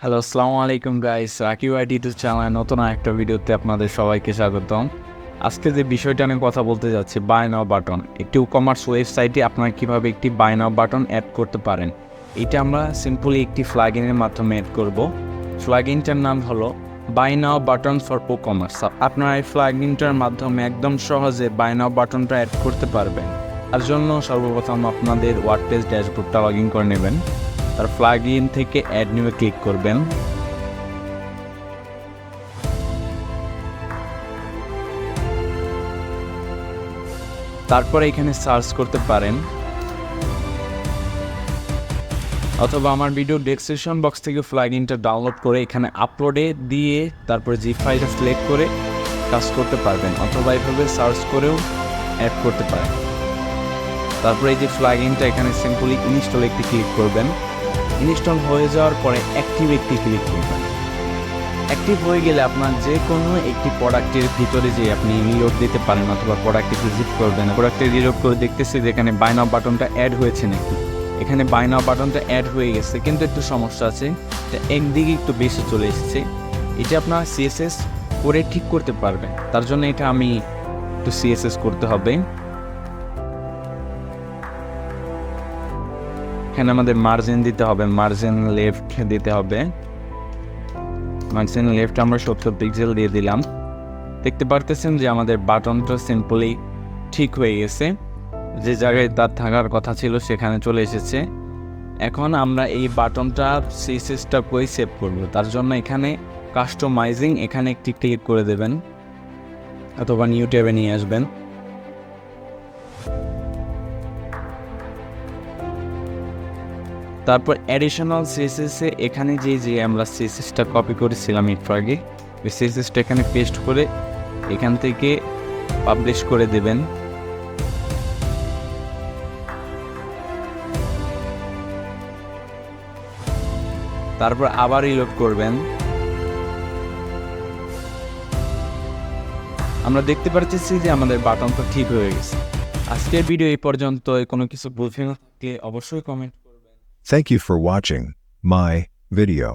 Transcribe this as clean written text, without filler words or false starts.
Hello, আসসালামু আলাইকুম guys. Rakib IT YouTube চ্যানেলে নতুন একটা ভিডিওতে আপনাদের সবাইকে স্বাগতম। আজকে যে বিষয়টা নিয়ে কথা বলতে যাচ্ছি, বাই নাও বাটন। একটি ই-কমার্স ওয়েবসাইটে আপনারা কীভাবে একটি বাই নাও বাটন অ্যাড করতে পারেন, এটা আমরা সিম্পলি একটি প্লাগইনের মাধ্যমে অ্যাড করব। প্লাগইনটার নাম হলো buy now button for WooCommerce. আপনারা এই প্লাগইনটার মাধ্যমে একদম সহজে বাই নাও বাটনটা অ্যাড করতে পারবেন। তার জন্য সর্বপ্রথম আপনাদের ওয়ার্ডপ্রেস ড্যাশবোর্ডটা লগ ইন করে নেবেন। তার প্লাগইন থেকে অ্যাড নিউয়ে ক্লিক করবেন। তারপরে এখানে সার্চ করতে পারেন, অথবা আমার ভিডিও ডেসক্রিপশন বক্স থেকে প্লাগইনটা ডাউনলোড করে এখানে আপলোডে দিয়ে তারপরে জি ফাইলটা সিলেক্ট করে কাজ করতে পারবেন, অথবা এইভাবে সার্চ করেও অ্যাড করতে পারেন। তারপরে এই যে প্লাগইনটা এখানে সিম্পলি ইনস্টল একটি ক্লিক করবেন। ইনস্টল হয়ে যাওয়ার পরে অ্যাক্টিভ একটি ক্লিক করবেন। অ্যাক্টিভ হয়ে গেলে আপনার যে কোনো একটি প্রোডাক্টের ভিতরে যে আপনি রিলোড দিতে পারেন, অথবা প্রোডাক্টে ভিজিট করবেন। প্রোডাক্টে রিলোড করে দেখতেছি যে এখানে বাই নাও বাটনটা অ্যাড হয়েছে নাকি। এখানে বাই নাও বাটনটা অ্যাড হয়ে গেছে, কিন্তু একটু সমস্যা আছে, একদিকে একটু বেশি চলে এসেছে। এটা আপনার সিএসএস করে ঠিক করতে পারবেন। তার জন্য এটা আমি একটু সিএসএস করতে হবে। এখানে আমাদের মার্জিন দিতে হবে, মার্জিন লেফট দিতে হবে। মার্জিন লেফট আমরা 70 পিক্সেল দিয়ে দিলাম। দেখতে পারতেছেন যে আমাদের বাটনটা সিম্পলি ঠিক হয়ে গেছে, যে জায়গায় তার থাকার কথা ছিল সেখানে চলে এসেছে। এখন আমরা এই বাটনটা সিএসএসটা করে সেভ করব। তার জন্য এখানে কাস্টমাইজিং এখানে একটি ক্লিক করে দেবেন, অথবা নিউ ট্যাবে নিয়ে আসবেন। তারপর অ্যাডিশনাল সিএসএসে এখানে যে আমরা সিএসএসটা কপি করেছিলাম একটু আগে, ওই সিএসএসটা এখানে পেস্ট করে এখান থেকে পাবলিশ করে দেবেন। তারপর আবার রিলোড করবেন। আমরা দেখতে পাচ্ছি যে আমাদের বাটনটা ঠিক হয়ে গেছে। আজকের ভিডিও এই পর্যন্ত। কোনো কিছু বুঝে না থাকলে অবশ্যই কমেন্ট করবেন। Thank you for watching my video.